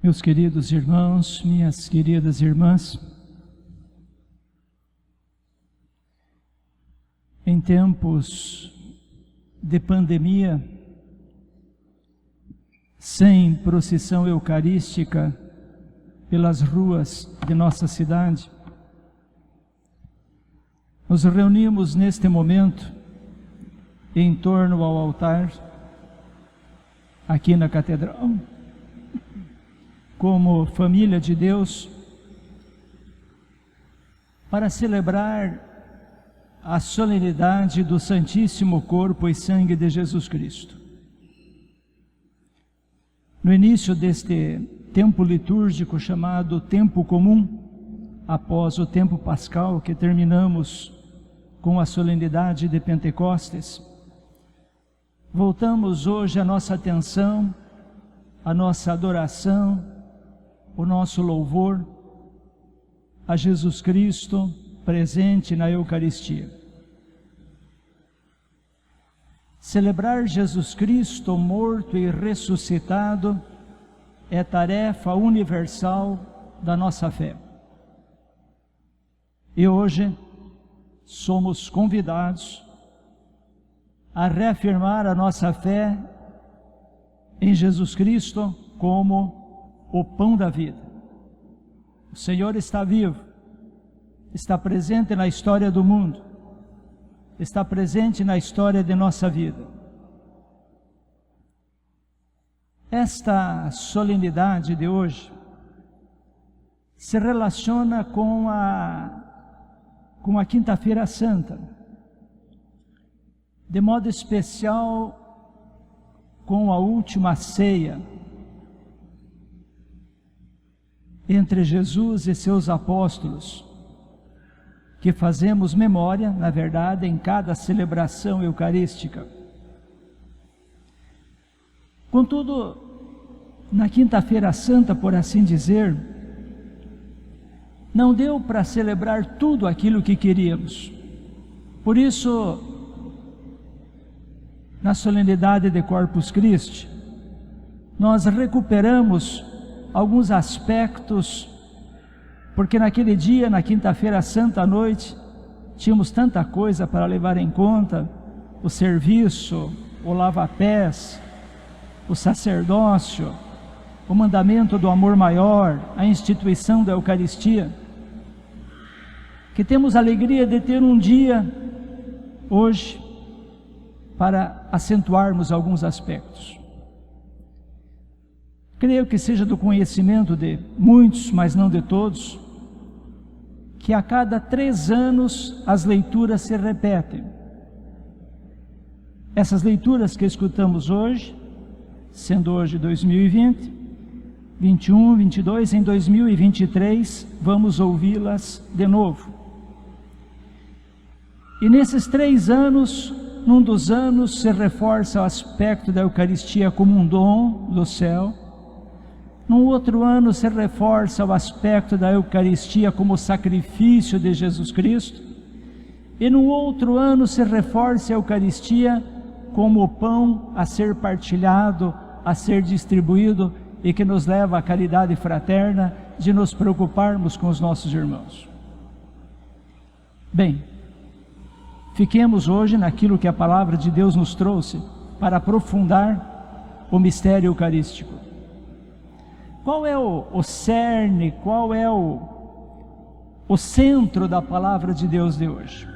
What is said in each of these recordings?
Meus queridos irmãos, minhas queridas irmãs, em tempos de pandemia, sem procissão eucarística pelas ruas de nossa cidade, nos reunimos neste momento em torno ao altar, aqui na Catedral, como família de Deus, para celebrar a solenidade do Santíssimo Corpo e Sangue de Jesus Cristo. No início deste tempo litúrgico chamado Tempo Comum, após o tempo pascal que terminamos com a solenidade de Pentecostes, voltamos hoje a nossa atenção, a nossa adoração, o nosso louvor a Jesus Cristo presente na Eucaristia. Celebrar Jesus Cristo morto e ressuscitado é tarefa universal da nossa fé. E hoje somos convidados a reafirmar a nossa fé em Jesus Cristo como o pão da vida. O Senhor está vivo, está presente na história do mundo, está presente na história de nossa vida. Esta solenidade de hoje se relaciona com a Quinta-feira Santa, de modo especial com a última ceia entre Jesus e seus apóstolos, que fazemos memória, na verdade, em cada celebração eucarística. Contudo, na Quinta-feira Santa, por assim dizer, não deu para celebrar tudo aquilo que queríamos. Por isso, na solenidade de Corpus Christi, nós recuperamos alguns aspectos, porque naquele dia, na Quinta-feira Santa à noite, tínhamos tanta coisa para levar em conta: o serviço, o lava-pés, o sacerdócio, o mandamento do amor maior, a instituição da Eucaristia, que temos a alegria de ter um dia, hoje, para acentuarmos alguns aspectos. Creio que seja do conhecimento de muitos, mas não de todos, que a cada 3 anos as leituras se repetem. Essas leituras que escutamos hoje, sendo hoje 2020, 21, 22, em 2023, vamos ouvi-las de novo. E nesses 3 anos, num dos anos se reforça o aspecto da Eucaristia como um dom do céu. Num outro ano se reforça o aspecto da Eucaristia como sacrifício de Jesus Cristo. E no outro ano se reforça a Eucaristia como o pão a ser partilhado, a ser distribuído, e que nos leva à caridade fraterna de nos preocuparmos com os nossos irmãos. Bem, fiquemos hoje naquilo que a palavra de Deus nos trouxe para aprofundar o mistério eucarístico. Qual é o cerne, qual é o centro da palavra de Deus de hoje?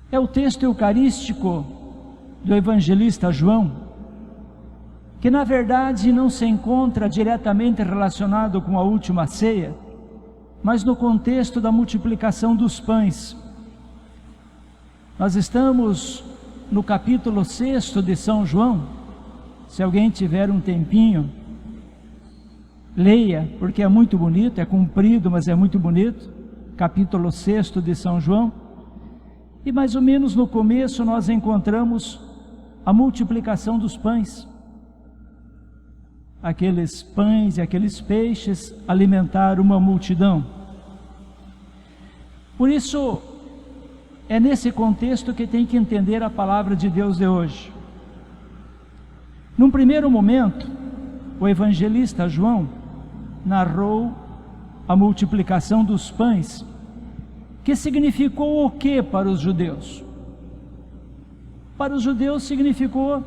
É o texto eucarístico do evangelista João, que na verdade não se encontra diretamente relacionado com a última ceia, mas no contexto da multiplicação dos pães. Nós estamos no capítulo 6 de São João. Se alguém tiver um tempinho, leia, porque é muito bonito, é comprido, mas é muito bonito. Capítulo 6 de São João. E mais ou menos no começo nós encontramos a multiplicação dos pães. Aqueles pães e aqueles peixes alimentaram uma multidão. Por isso, é nesse contexto que tem que entender a palavra de Deus de hoje. Num primeiro momento, o evangelista João narrou a multiplicação dos pães, que significou o que para os judeus? Para os judeus significou,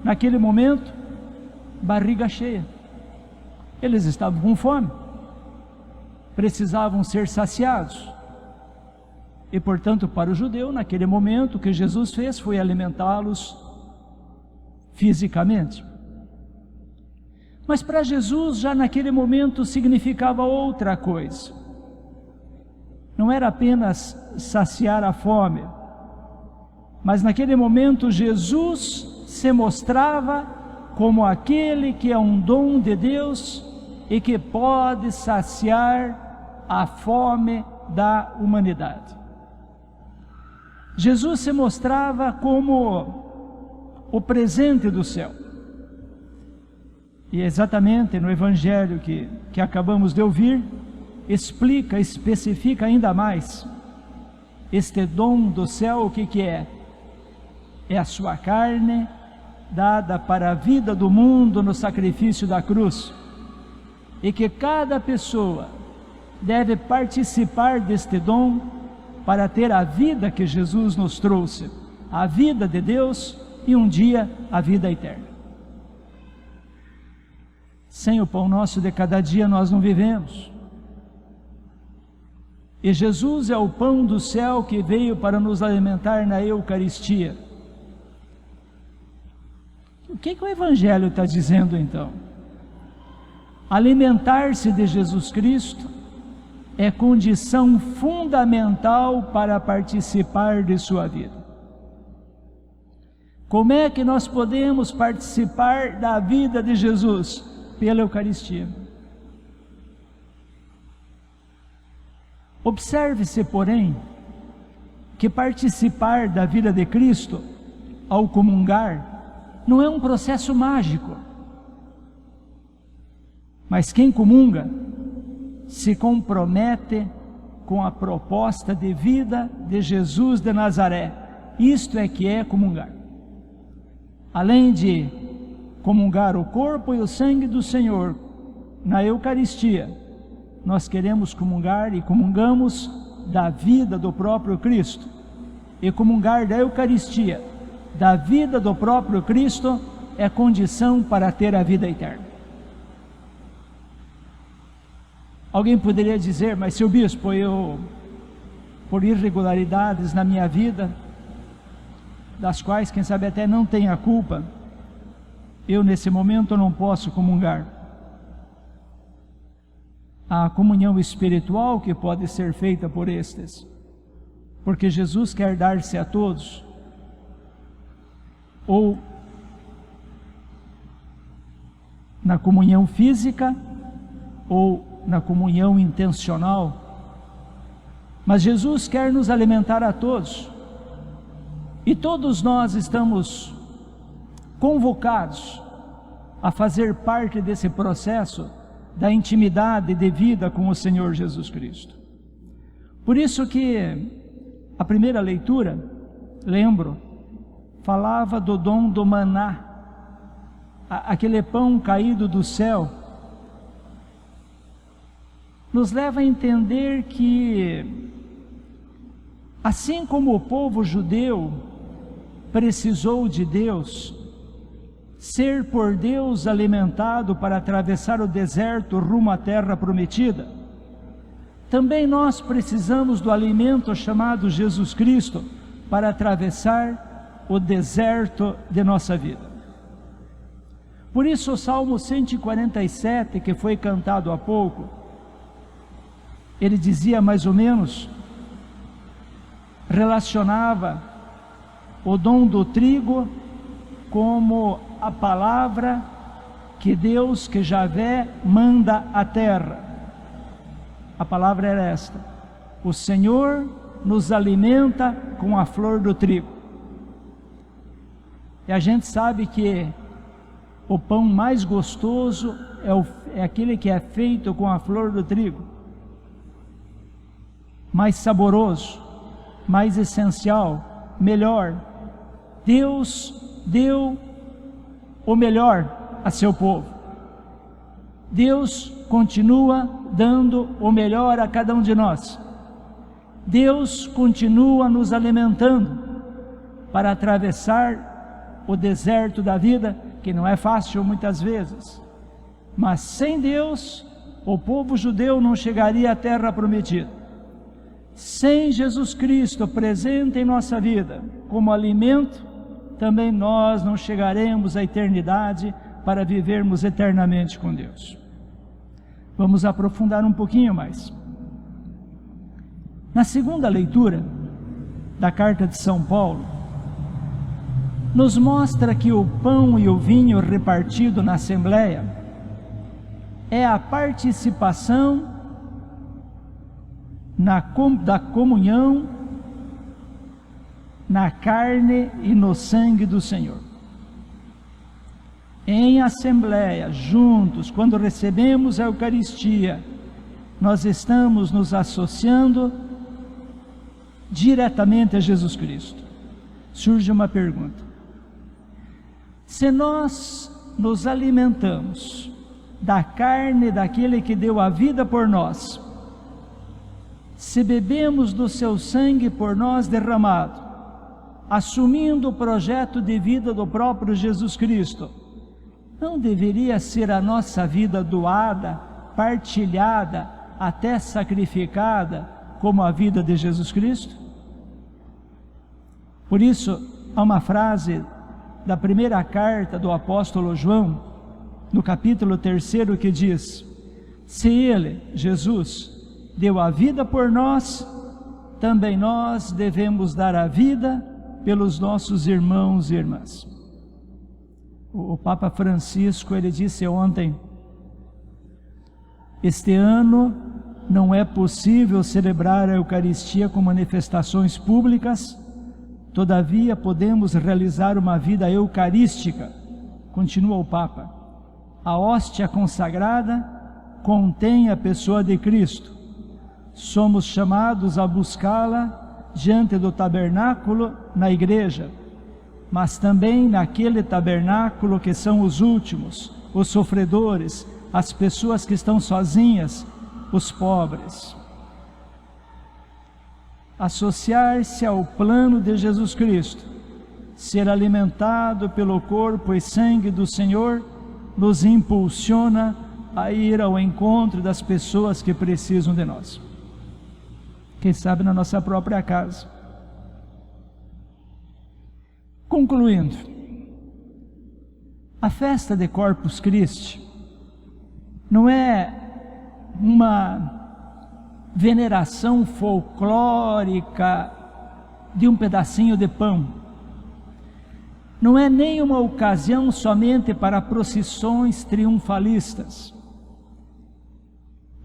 naquele momento, barriga cheia. Eles estavam com fome, precisavam ser saciados. E, portanto, para o judeu, naquele momento, o que Jesus fez foi alimentá-los fisicamente. Mas para Jesus, já naquele momento, significava outra coisa. Não era apenas saciar a fome, mas naquele momento Jesus se mostrava como aquele que é um dom de Deus e que pode saciar a fome da humanidade. Jesus se mostrava como o presente do céu. E exatamente no Evangelho que acabamos de ouvir, explica, especifica ainda mais este dom do céu. O que é? É a sua carne dada para a vida do mundo no sacrifício da cruz, e que cada pessoa deve participar deste dom para ter a vida que Jesus nos trouxe, a vida de Deus e um dia a vida eterna. Sem o pão nosso de cada dia nós não vivemos. E Jesus é o pão do céu que veio para nos alimentar na Eucaristia. O que o Evangelho está dizendo então? Alimentar-se de Jesus Cristo é condição fundamental para participar de sua vida. Como é que nós podemos participar da vida de Jesus? Pela Eucaristia. Observe-se, porém, que participar da vida de Cristo, ao comungar, não é um processo mágico. Mas quem comunga se compromete com a proposta de vida de Jesus de Nazaré. Isto é que é comungar. Além de comungar o corpo e o sangue do Senhor na Eucaristia, nós queremos comungar e comungamos da vida do próprio Cristo. E comungar da Eucaristia, da vida do próprio Cristo, é condição para ter a vida eterna. Alguém poderia dizer: mas seu bispo, eu, por irregularidades na minha vida, das quais quem sabe até não tenho a culpa, eu nesse momento não posso comungar. A comunhão espiritual que pode ser feita por estes, porque Jesus quer dar-se a todos, ou na comunhão física, ou na comunhão intencional, mas Jesus quer nos alimentar a todos, e todos nós estamos convocados a fazer parte desse processo da intimidade de vida com o Senhor Jesus Cristo. Por isso que a primeira leitura, lembro, falava do dom do maná, aquele pão caído do céu, nos leva a entender que, assim como o povo judeu precisou de Deus, ser por Deus alimentado para atravessar o deserto rumo à terra prometida, também nós precisamos do alimento chamado Jesus Cristo para atravessar o deserto de nossa vida. Por isso o Salmo 147, que foi cantado há pouco, ele dizia mais ou menos, relacionava o dom do trigo como a palavra que Deus, que Javé, manda à terra. A palavra era esta: o Senhor nos alimenta com a flor do trigo. E a gente sabe que o pão mais gostoso é aquele que é feito com a flor do trigo, mais saboroso, mais essencial, melhor. Deus deu o melhor a seu povo, Deus continua dando o melhor a cada um de nós. Deus continua nos alimentando para atravessar o deserto da vida, que não é fácil muitas vezes. Mas sem Deus, o povo judeu não chegaria à terra prometida. Sem Jesus Cristo presente em nossa vida como alimento, também nós não chegaremos à eternidade para vivermos eternamente com Deus. Vamos aprofundar um pouquinho mais. Na segunda leitura da carta de São Paulo, nos mostra que o pão e o vinho repartido na Assembleia é a participação da comunhão na carne e no sangue do Senhor. Em assembleia, juntos, quando recebemos a Eucaristia, nós estamos nos associando diretamente a Jesus Cristo. Surge uma pergunta: se nós nos alimentamos da carne daquele que deu a vida por nós, se bebemos do seu sangue por nós derramado, assumindo o projeto de vida do próprio Jesus Cristo, não deveria ser a nossa vida doada, partilhada, até sacrificada, como a vida de Jesus Cristo? Por isso, há uma frase da primeira carta do apóstolo João, no capítulo 3, que diz: se Ele, Jesus, deu a vida por nós, também nós devemos dar a vida pelos nossos irmãos e irmãs. O Papa Francisco, ele disse ontem: este ano não é possível celebrar a Eucaristia com manifestações públicas, todavia podemos realizar uma vida eucarística. Continua o Papa: a hóstia consagrada contém a pessoa de Cristo. Somos chamados a buscá-la diante do tabernáculo na igreja, mas também naquele tabernáculo que são os últimos, os sofredores, as pessoas que estão sozinhas, os pobres. Associar-se ao plano de Jesus Cristo, ser alimentado pelo corpo e sangue do Senhor, nos impulsiona a ir ao encontro das pessoas que precisam de nós. Quem sabe na nossa própria casa. Concluindo, a festa de Corpus Christi não é uma veneração folclórica de um pedacinho de pão. Não é nem uma ocasião somente para procissões triunfalistas,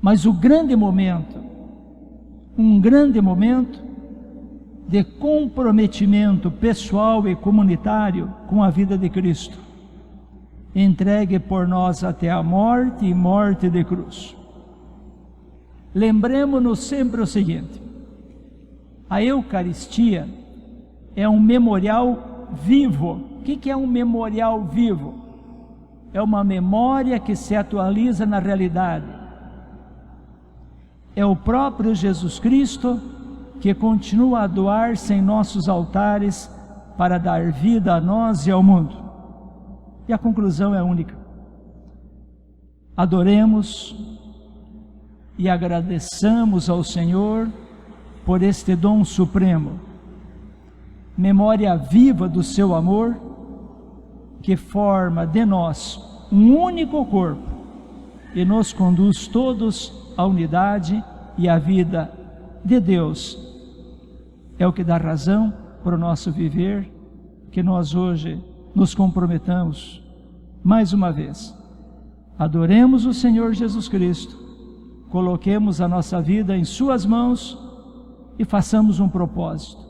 mas um grande momento de comprometimento pessoal e comunitário com a vida de Cristo, entregue por nós até a morte e morte de cruz. Lembremos-nos sempre o seguinte: a Eucaristia é um memorial vivo. O que é um memorial vivo? É uma memória que se atualiza na realidade. É o próprio Jesus Cristo que continua a doar-se em nossos altares para dar vida a nós e ao mundo. E a conclusão é única: adoremos e agradeçamos ao Senhor por este dom supremo, memória viva do seu amor, que forma de nós um único corpo e nos conduz todos à unidade e à vida de Deus. É o que dá razão para o nosso viver, que nós hoje nos comprometamos mais uma vez. Adoremos o Senhor Jesus Cristo, coloquemos a nossa vida em suas mãos e façamos um propósito: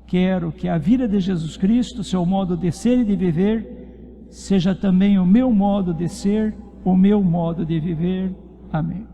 quero que a vida de Jesus Cristo, seu modo de ser e de viver, seja também o meu modo de ser, o meu modo de viver. Amém.